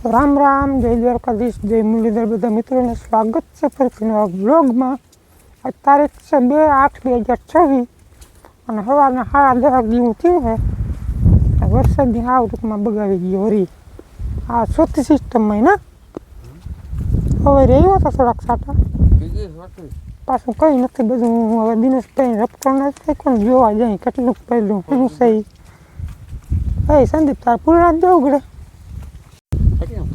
રામ રામ, જય દ્વારકાધીશ, જય મુરલીધર, બધા મિત્રોને સ્વાગત છે ફરીથી નવા બ્લોગમાં. આ તારીખ છે 2/8/2026 અને સવારના 10:30 જેવું થયું છે. વરસાદની હાવ ટૂંકમાં બગાવી ગયો વરી. આ ચોથી સિસ્ટમમાં ના હવે રહ્યો હતો થોડાક સાટા, પાછું કંઈ નથી. બધું હવે દિનેશભાઈ રપટો નથી થાય, કોણ જોવા જાય કેટલું પહેલું શું છે. એ સંદીપ તાર પૂરા જ દઉં ગળે.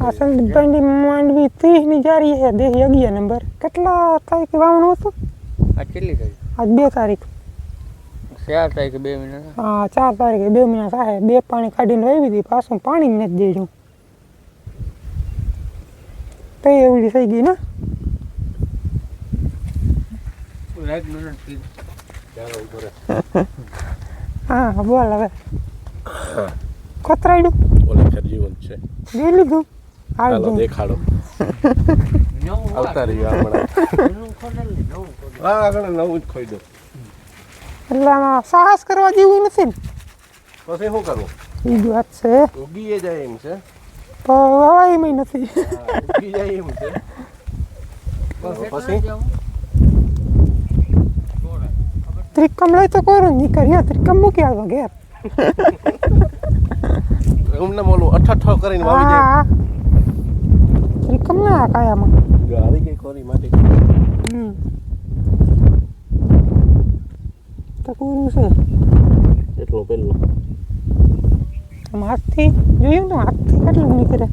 આ સંદીપભાઈની માંડવી 30ની જારી છે, દેહી 11 નંબર. કેટલા તારીખે વાવણું હતું? આજ કેટલી તારીખ? આજ 2 તારીખ. 4 તારીખે 2 મહિના. હા 4 તારીખે 2 મહિના થાય. 2 પાણી કાઢીને વાવી હતી, પાછું પાણી નથી દેજો તો એવડી થઈ ગઈ ને. હા બોલ હવે કોતરાડ્યું ઓલે ખરજીવન છે દે લીધું. હાલો દેખાડો આવતા રહ્યો હમણાં. હા આગળ નવું જ ખોઈ દો એટલે આમાં સાહસ કરવા જેવું નથી ને. પછી શું કરવું? બીજી વાત છે ઉગી જાય એમ છે, તો હવાઈમાં નથી. ઉગી જાય એમ છે પછી ત્રિકમ લઈ તો કોરું નીકળ્યા, ત્રિકમ મૂકી આવ્યો ઘેર. એમને બોલું અઠ્ઠો કરીને વાવી જાય. હા ત્રિકમ ના કાયામાં જો આવી ગઈ કોરી માટી. તો કોરું છે એટલું પેલું આમ હાથથી જોયું ને, હાથથી કેટલું નીકળે.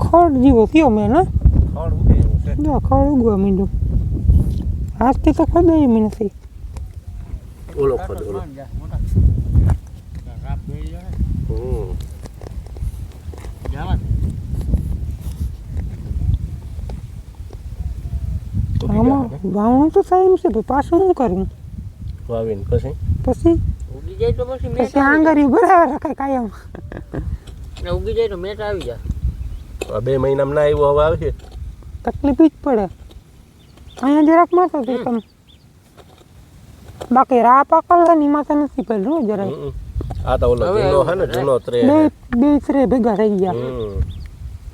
ખડ જેવો થયો મેં ને, ખડ ઉગે એવું છે. જો ખડ ઉગવા માંડ્યું. હાથથી તો ખોદાય એમ નથી. ઓલો ખડ ઓલો આમાં વાવણું તો થાય એમ છે, તો પાછું શું કરવું? વાવીને પછી પછી ઉગી જાય તો પછી મેટ પછી આંગળી બરાબર રખાય કાયમ. ઉગી જાય તો મેટ આવી જાય. 2 મહિનામાં ના આવ્યો હવે આવશે. તકલીફ જ પડે. અહીંયા જરાક માં તો તમે બાકી રા પાકલ ની માથે નથી પેલું જરાય. આ તો ઓલો જૂનો હે ને, જૂનો ત્રે બે ત્રે ભેગા થઈ ગયા.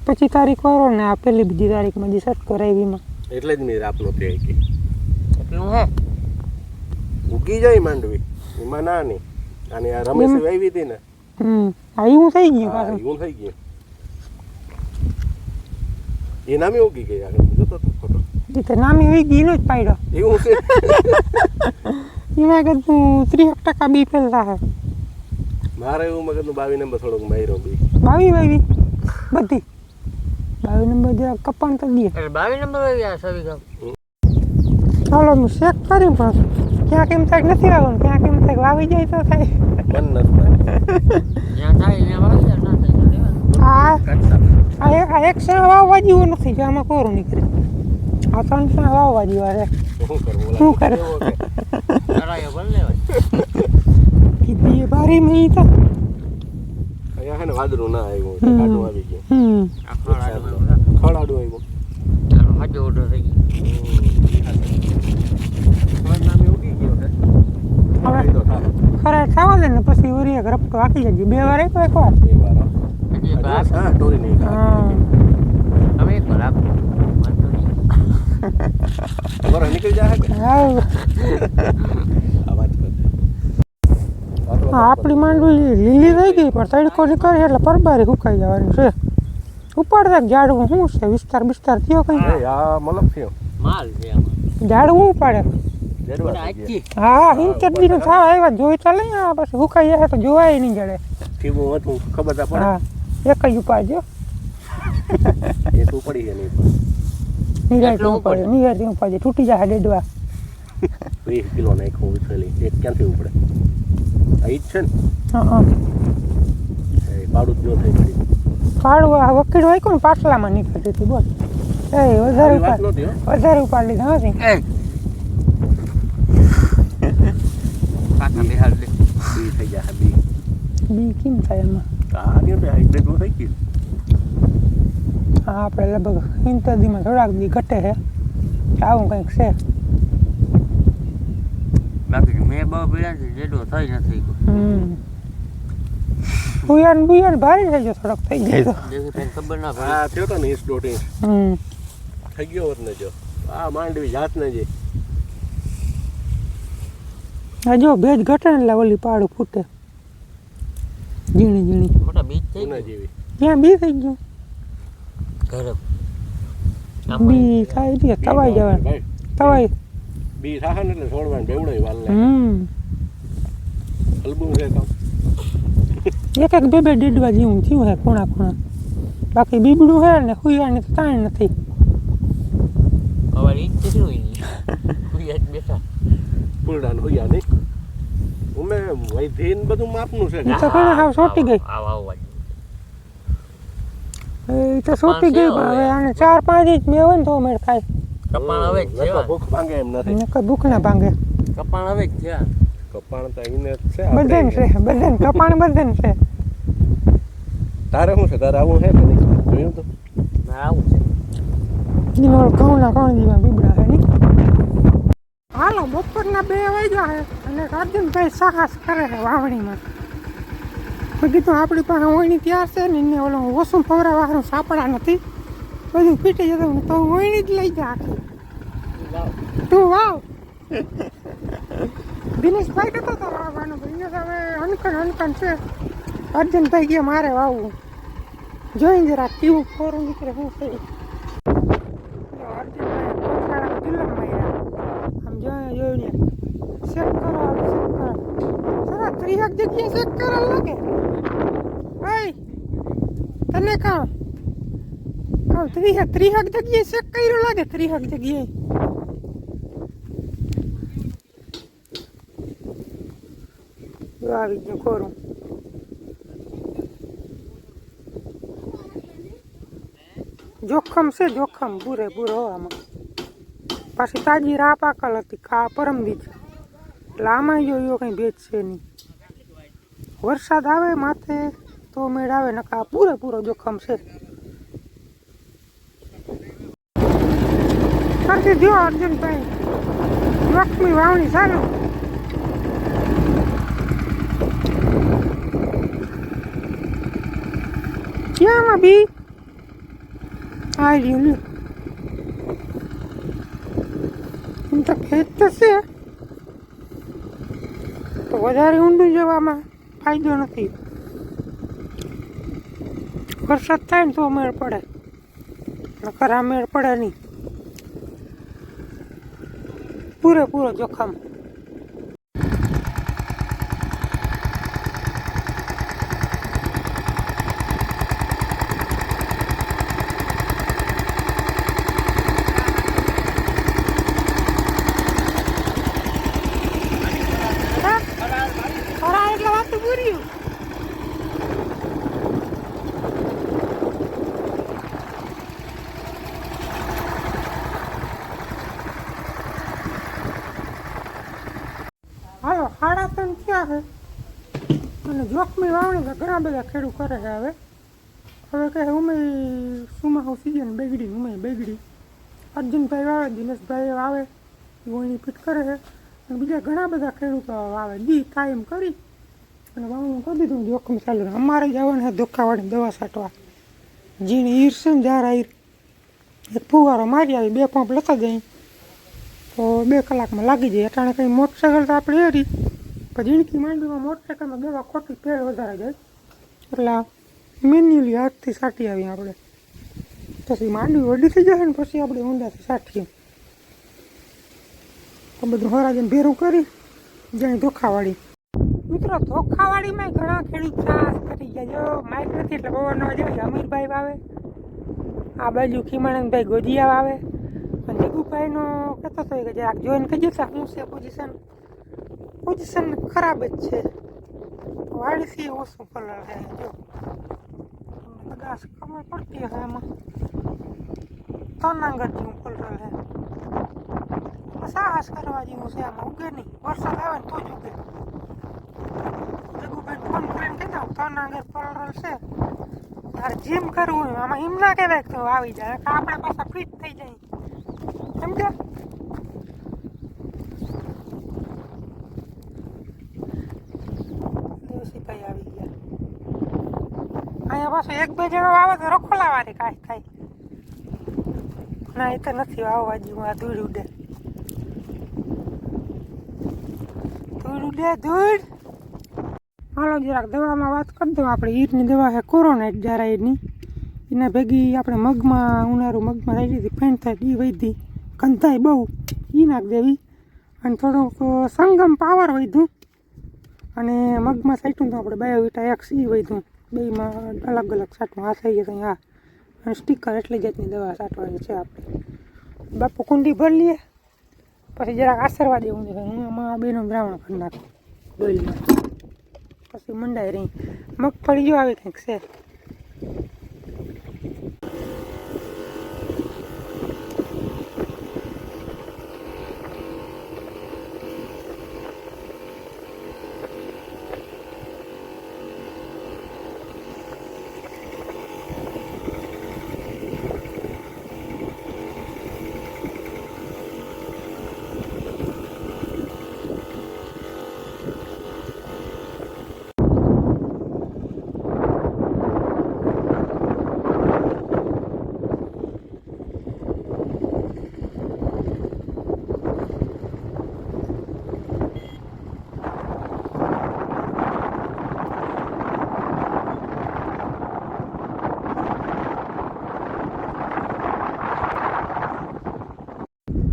25 તારીખ વાળો ને આ પેલી બીજી તારીખમાં જે સટ કરાવીમાં, એટલે જ મેં રાપનો તે હતી. એટલું હે ઉગી જાય માંડવી એમાં ના ની. અને આ રમેશ વાવી હતી ને, હા એવું થઈ ગયું હા પાછું. એવું થઈ ગયું. એ નામે ઉગી ગઈ. આગળ જોતો તો ફોટો જીતે નામી હોય ગઈ નો જ પાડ્યો. એવું છે. એમાં કીધું 30% બી ફેલતા હે. મારે એવું મગજનું 22 નંબર થોડોક માર્યો બી. 22 બધી 22 નંબર જરા કપાણ તો દે. એટલે 22 નંબર આવી આ સવી ગામ. ચાલો હું ચેક કરી પાછું. ક્યાંક એમ થાય નથી વાવવાનું, ક્યાંક એમ થાય વાવી જાય તો થાય. મન નથી. જ્યાં થાય ત્યાં વાવી જાય, ના થાય તો લેવાનું. આ એક સણ વાવવા જેવું નથી, જો આમાં કોરું નીકળે. આ 3 સણ વાવવા જેવા છે. શું કરવું? શું કરે? કરાયો ભલે લેવાય. કીધી બારી મેં તો અહીંયા હે ને વાદળું ના આવ્યું, કાઢું આવી ગયું. આ ખડાડું ખડાડું આવ્યું. ચાલો હાજો ઓર્ડર થઈ ગયો. ખડ નામે ઉગી ગયો છે. હવે ખરા થવા દે ને પછી વરી એક રપટો આખી જજે. 2 વાર એક વાર એ વાર હજી એક વાર હા ટોરી નહીં હવે એક વાર આપો. વાંધો નહીં. બરાબર નીકળી જાય કે હા આ વાત કરते. આપણી માંડવી લીલી થઈ ગઈ, પણ તડકો નીકળે એટલે પરબારી સુકાઈ જવાનું છે. ઉપાડતા ઝાડવું શું છે, વિસ્તાર થયો કઈ? આ મલક થયો માલ છે આમાં. ઝાડવું ઉપાડે. જડવા થઈ આજથી હા ઇન્ટરવ્યુ નું થવા આવ્યા જોઈ તો લઈ. આ પછી સુકાઈ જાય તો જોવાય નહીં જડે. થીબું હતું ખબર તા પડે. હા એક જ ઉપાડજો. એ તો પડી છે નહીં. નિરાયથી ઉપાડજો, નિરાયથી ઉપાડજો, તૂટી જાય ડેડવા. 20 કિલો નાખ્યું ઉછેલી. એક ક્યાંથી ઉપડે? આ ઈ જ છે ને, હા એ પાડું જ ન થઈ પડી. કાળું આ વકીલ હોય કોણ પાટલામાં નીકળતી હતી. બોલ એ વધારે વાત ઉપાડ, નહોતી હો. વધારે ઉપાડ લીધા નથી. કાકા બેહાડ લે. બી થઈ જાય બી. બી કેમ થાય એમાં? આ ને બે હાઈટ બેટલું થઈ ગયું. હા આપણે લગભગ ઇન્ટરવ્યુમાં થોડાક દી ઘટે છે, આવું કંઈક છે. બાકી મેં બહુ પીડા છે જેટલો થઈ નથી ગયો. બુયાન ભારી થઈ ગયો થોડોક થઈ જાય તો દેવસીભાઈને ખબર ના પડે. હા થયો તો ને 1.5 ઇંચ થઈ ગયો હોત ને જો આ માંડવી જાત ને જે હા જો ભેજ ઘટે ને એટલે ઓલી પાડું ફૂટે ઝીણી મોટા બીજ થઈ ઉના ગયું જેવી ત્યાં બી થઈ ગયું ઘરે. બી થાય એટલે તવાઈ જવાય ભાઈ તવાઈ બી થાહે ને એટલે છોડવાનું બેવડો વાલ લે અલબુમ છે કામ એક એક બે ડેડવા જેવું થયું હે ખૂણા બાકી બીબડું હે ને હુયાને તો તાણ નથી અમારી ઈજ કેટલું હોય નહીં. કોઈ આજ બેઠા. ફૂલડાન હોયા નહીં ઉમે વૈધીન બધું માપનું છે એ તો ઘણા હાવ સોટી ગઈ આવ એ તો સોટી ગઈ પણ હવે આને 4-5 ઇંચ મેં હોય ને તો મેળ ખાય કપાણ હવે જ છે. નકર ભૂખ ભાંગે એમ નથી ને કોઈ ભૂખ ના ભાંગે કપાણ હવે જ છે. કપાણ તો એને જ છે બધાને છે બધાને કપાણ બધાને છે તારે શું છે તારે આવું છે કે નહીં જોયું તો ના આવું છે. એનો ઘઉંના ઘઉં જેવા બીબડા હે નહીં હાલો બપોરના 2 વાગ્યા હે અને રાજનભાઈ સાહસ કરે છે વાવણીમાં મેં કીધું આપણી પાસે ઓયણી તૈયાર છે ને એને ઓલો ઓછું ફવરાવાળું સાપડા નથી બધું પીટી જતું તો ઓયણી જ લઈ જા આખી તું વાવ દિનેશભાઈ કહેતો હતો વાવવાનું અહીંયા હવે હનકન છે અર્જુનભાઈ કે મારે વાવવું જોઈને જરા કેવું ફોરું નીકળે શું છે અર્જુનભાઈ કોથળાના જુલ્લમ માર્યા આમ જોઈને ચેક કરો સરા 30 જગ્યાએ ચેક કરવા લાગે ભાઈ તને કહું 30 જગ્યાએ ચેક કર્યું લાગે 30 જગ્યાએ આવી ગયું ખોરું જોખમ છે જોખમ પૂરેપૂરો આમાં પાછી તાજી રાહ પાકલ હતી પરમ દીધી એટલે આમાં જો કંઈ ભેજ છે નહીં વરસાદ આવે માથે તો મેળ આવે નકા પૂરેપૂરો જોખમ છે કરતી જો અર્જુનભાઈ જોખમી વાવણી ચાલુ ક્યાંમાં બી આ રહ્યું લ્યો એમ તો ભેજ તો છે તો વધારે ઊંડું જવામાં ફાયદો નથી વરસાદ થાય ને તો મેળ પડે નકર આ મેળ પડે નહીં પૂરેપૂરો જોખમ એટલે વાત પૂરી હાલો 3:30 થયા છે અને જોખમી વાવણી તો ઘણા બધા ખેડૂત કરે છે હવે કહે ઉમે સુમાહુ સિઝન બગડી અર્જુનભાઈ વાવે દિનેશભાઈ વાવે વોણી ફીટ કરે છે અને બીજા ઘણા બધા ખેડૂતો વાવે દી કાયમ કરી અને વાવણી કરી દીધું જોખમ ચાલુ અમારે જવાનું છે ધોખાવાળી દવા છાંટવા જીણી ઈર છે ને જારા ઈર એક ફુવારો મારી આવી 2 પંપ લેતા જઈ તો 2 કલાકમાં લાગી જાય અટાણે કંઈ મોટરસાઇકલ તો આપણે એરી પણ ઝીણકી માંડવીમાં મોટરસાઇકલમાં દવા ખોટી ફેર વધારે જાય એટલે મેન્યુઅલી હાથથી છાંટી આવીએ આપણે પછી માંડવી વડી થઈ જશે ને પછી આપણે ઊંડાથી છાંટીએ તો બધું હરાજીને ભેરું કરી જાય ધોખાવાળી મિત્રો ધોખાવાળીમાં ઘણા ખેડૂત ત્રાસ કરી ગયા જો માઇક નથી એટલે બહુ ન જાય અમીરભાઈ વાવે આ બાજુ ખીમાનંદભાઈ ગોજિયા વાવે અને જગુભાઈનો કહેતો હતો કે જરાક જોઈને કહી જતા શું છે પોઝિશન ખરાબ જ છે વાડીથી ઓછું કલર છે જો કદાચ ખબર પડતી હશે એમાં તનાંગર જેવું કલર છે સાહસ કરવા જેવું છે આમાં ઉગે નહીં વરસાદ આવે ને તો જ ઉગે જગુભાઈ ફોન કરીને કહેતા તનાંગર કલર છે તારે જેમ કરવું હોય આમાં એમ ના કહેવાય તો આવી જાય આપણે પાછા ફિટ થઈ જાય સમજ્યા દેવસીભાઈ આવી ગયા અહીંયા પાછું એક બે જણા વાવે તો રખોલાવાળી કાંઈ થાય. ના એ તો નથી વાવવા જેવું. આ ધૂળ ઉડે, ધૂળ ઉડે, ધૂળ. હાલો જરાક દવામાં વાત કરી દઉં. આપણે ઈરની દવા છે કોરોનાઇટ જારાઈડની. એના ભેગી આપણે મગમાં ઉનાળું મગમાં રહી લીધી ફેન થાય એ વધી ગંધાય બહુ એ નાખ દેવી. અને થોડુંક સંગમ પાવર વધ્યું અને મગમાં સાઈટું તો આપણે બાયોવિટા એક્સ એ વધ્યું. બેમાં અલગ અલગ સાટમાં આ થઈ ગયા હા. અને સ્ટીકર એટલી જાતની દવા સાટવાની છે આપણે. બાપુ કુંડી ભરી લઈએ પછી જરાક આશરવા દેવું છે. હું આમાં બેનો દ્રાવણ કરી નાખું ડોલમાં પછી મંડાઈ રહી. મગફળી જો આવી કંઈક છે.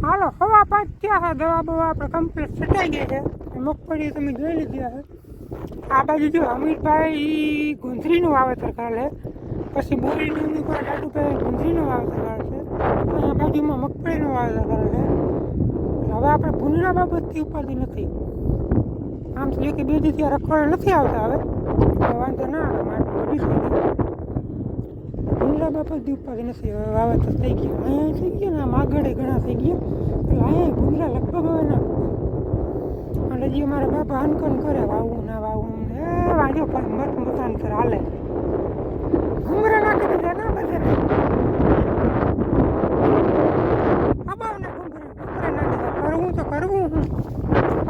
હાલો હવા પાંચ થયા છે. દવા બવા આપણે કમ્પ્લીટ છટાઈ ગઈ છે. મગફળી તમે જોઈ લીધી છે. આ બાજુ જો અમીરભાઈ ગુંદરીનું વાવેતર કરે, પછી બોરીનું કોઈ દાદુભાઈ ગુંદરીનું વાવેતર કરે છે. અહીંયા બાજુમાં મગફળીનું વાવેતર કરે છે. હવે આપણે ભૂંડરા બાબતથી ઉપાધિ નથી. આમ તો જો કે બે દી ત્યાં રખવાડા નથી આવતા. હવે વાંધો ના આવે માટે વધી થઈ ગઈ. ભૂંડરા બાબતથી ઉપાધિ નથી. હવે વાવેતર થઈ ગયું. અહીંયા થઈ ગયું ને આમ આગળ ઘણા થઈ ગયા. એટલે અહીંયા ભૂંડરા લગભગ હવે ના અને હજી અમારા બાપા અનકન કરે વાવવું ના વાવવું એ વાંધો પણ મત મતાંતર હાલે. ઘૂંઘરા નાખી દીધા ના બધાને અબાવના ઘૂંઘરા નાખી દીધા. કરવું તો કરવું હું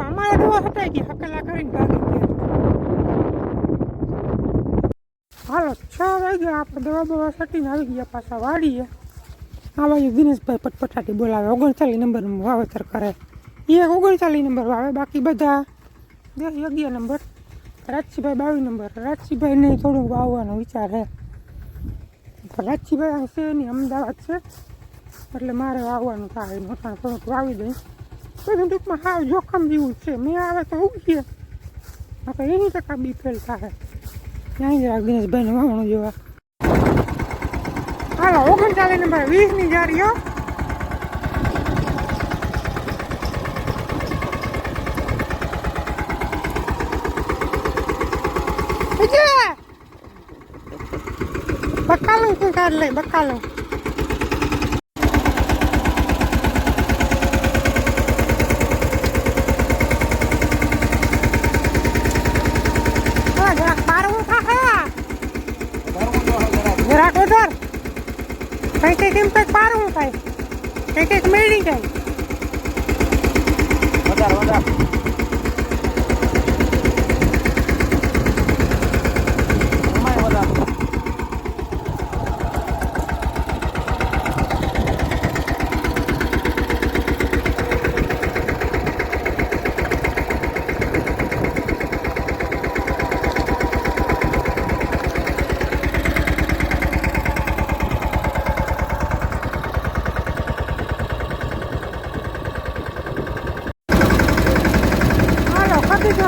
અમારે દવા હટાઈ ગઈ હકલા કરીને ભાગી ગયા. હાલો 6 વાગ્યા આપણે દવા બવા સટીને આવી ગયા પાછા વાડીએ. આ બાજુ દિનેશભાઈ પટપટાટી બોલાવે 39 નંબરનું વાવેતર કરે. એ 39 નંબર વાવે, બાકી બધા 11 નંબર. રાજસીભાઈ 22 નંબર. રાજસીભાઈને થોડુંક વાવવાનો વિચાર છે. રાજસીભાઈ અહીં છે નહીં, અમદાવાદ છે એટલે મારે વાવવાનું થાય. મોટા થોડુંક વાવી દઈ. બધું ટૂંકમાં હાવ જોખમ જેવું છે. મેં આવે તો ઉગીએ આપણે 80% બી ફેલ થાય. ત્યાં જ રાખ દિનેશભાઈને વાવણું જોવા. હાલો 39 નંબર 20ની જારીઓ. બકાલું શું કાઢ લે બકાલું. જરાક પારવું થાય જરાક ઉધર કઈ કઈક ઇમ્પેક્ટ પારવું થાય કઈ કઈક મેળી જાય.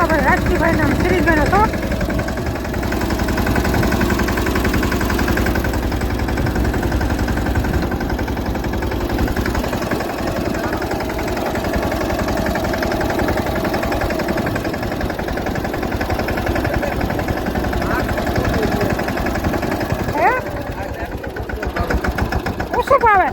આપણે રાજસીભાઈ નામ શ્રી ગયો હતો. ઓછું ભાવે